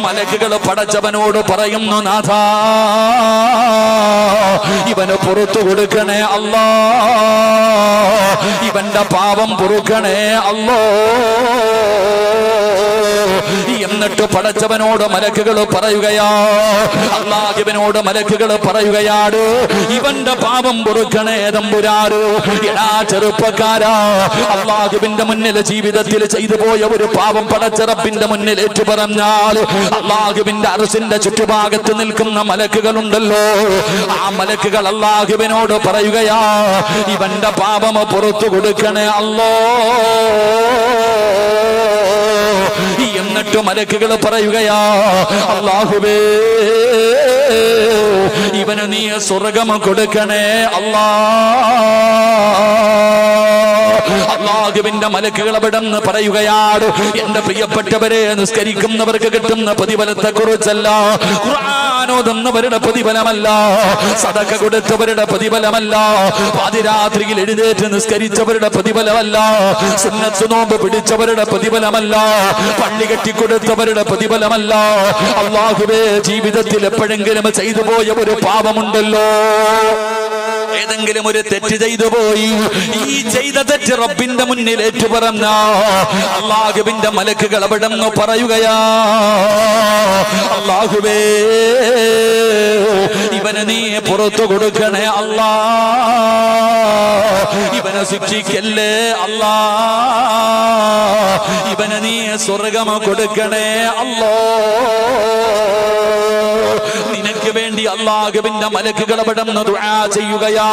മലക്കുകൾ പടച്ചവനോട് പറയുന്നു, നാഥാ ഇവന് പുറത്തു കൊടുക്കണേ അല്ലാ, ഇവന്റെ പാപം പൊറുക്കണേ അല്ലോ. എന്നിട്ട് പടച്ചവനോട് മലക്കുകൾ പറയുകയാ, അല്ലാഹുവിനോട് മലക്കുകൾ പറയുകയാണ്, ഇവന്റെ പാപം പൊറുക്കണേ തമ്പുരാനോ. എടാ ചെറുപ്പക്കാരാ, അല്ലാഹുവിന്റെ മുന്നിൽ ജീവിതത്തിൽ ചെയ്തു പോയ ഒരു പാപം പടച്ച റബ്ബിന്റെ മുന്നിൽ ഏറ്റുപറഞ്ഞാൽ അല്ലാഹുവിന്റെ അർശിന്റെ ചുറ്റുഭാഗത്ത് നിൽക്കുന്ന മലക്കുകളുണ്ടല്ലോ, ആ മലക്കുകൾ അല്ലാഹുവിനോട് പറയുകയാ, ഇവന്റെ പാപം പുറത്തു കൊടുക്കണേ അല്ലോ. എന്നിട്ട് മലക്കുകൾ പറയുകയാ, അല്ലാഹുവേ ഇവന് നീ സ്വർഗ്ഗം കൊടുക്കണേ അല്ലാ. അല്ലാഹുവിന്റെ മലക്കുകൾ അവിടെന്ന് പറയുകയാണ്, എന്റെ പ്രിയപ്പെട്ടവരെ, നിസ്കരിക്കുന്നവർക്ക് കിട്ടുന്ന പ്രതിഫലത്തെ കുറിച്ചല്ല, ഖുർആൻ ഓതുന്നവരുടെ പ്രതിഫലമല്ല, സദഖ കൊടുത്തവരുടെ പ്രതിഫലമല്ല, പാതിരാത്രിയിൽ എഴുന്നേറ്റ് നിസ്കരിച്ചവരുടെ പ്രതിഫലമല്ല, സുന്നത്ത് നോമ്പ് പിടിച്ചവരുടെ പ്രതിഫലമല്ല, പള്ളി കെട്ടിക്കൊടുത്തവരുടെ പ്രതിഫലമല്ല. അല്ലാഹുവേ ജീവിതത്തിൽ എപ്പോഴെങ്കിലും ചെയ്തു പോയ ഒരു പാപമുണ്ടല്ലോ, ഏതെങ്കിലും ഒരു തെറ്റ് ചെയ്തു പോയി, ഈ ചെയ്ത തെറ്റ് റബ്ബിന്റെ മുന്നിൽ ഏറ്റുപറഞ്ഞ അല്ലാഹുവിന്റെ മലക്കുകൾ അവിടെ നിന്ന് പറയുകയാ, അല്ലാഹുവേ ഇവന് നീ പുറത്തു കൊടുക്കണേ അല്ലാ, ഇവനെ ശിക്ഷിക്കല്ലേ അല്ലാ, ഇവന് നീ സ്വർഗ്ഗം കൊടുക്കണേ അല്ലോ. നിനക്ക് വേണ്ടി അല്ലാഹുവിന്റെ മലക്കുകൾ അവിടെ നിന്ന് ദുആ ചെയ്യുകയാ.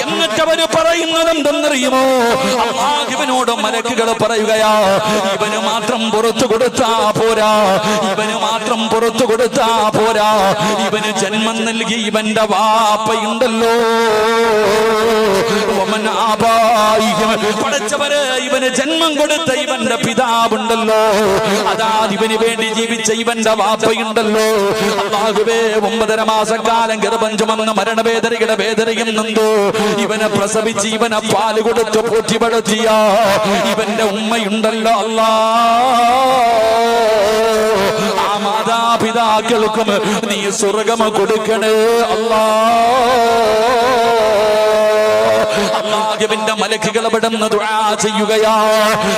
എന്നിട്ട് അവര് പറയുന്നത് എന്തെന്നറിയുമോ? അല്ലാഹുവിനോട് മലക്കുകൾ പറയുകയാ, ഇവന് മാത്രം പുറത്തു കൊടുത്താ പോരാ, ഇവന് മാത്രം പുറത്തു കൊടുത്താ പോരാ, ഇവന് ജന്മം നൽകി ഇവന്റെ വാപ്പയുണ്ടല്ലോ, പടച്ചവര് ഇവന് ജന്മം കൊടുത്ത ഇവന്റെ പിതാവുണ്ടല്ലോ, അതാ ഇവന് വേണ്ടി ജീവിച്ച ഇവന്റെ വാപ്പയുണ്ടല്ലോ. അല്ലാഹുവേ 9.5 മാസക്കാലം ഗർഭം ചുമന്ന മരണവേദനയുടെ വേദനയും നൊന്തു ഇവനെ പ്രസവിച്ച് ഇവനെ പാല് കൊടുത്ത് പോറ്റി വളർത്തിയ ഇവന്റെ ഉമ്മയുണ്ടല്ലോ അല്ലാ, ആ മാതാപിതാക്കൾക്കും നീ സ്വർഗ്ഗം കൊടുക്കണേ അല്ലാ. അല്ലാഹുവിന്റെ മലക്കുകൾ അവിടെ നിന്ന് ദുആ ചെയ്യുകയാ.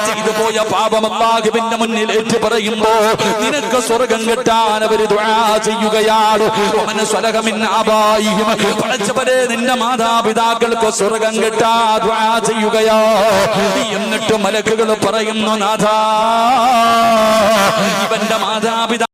ചെയ്തു പോയ പാപം അല്ലാഹുവിന്റെ മുന്നിൽ ഏറ്റു പറയുമ്പോ നിനക്ക് സ്വർഗ്ഗം കിട്ടാൻ അവർ ദുആ ചെയ്യുകയാണ്. പടച്ചവരെ നിന്റെ മാതാപിതാക്കൾക്ക് സ്വർഗ്ഗം കിട്ടാ ദുആ ചെയ്യുകയാ. എന്നിട്ട് മലക്കുകൾ പറയുന്നു, നാഥാ ഇവന്റെ മാതാപിതാ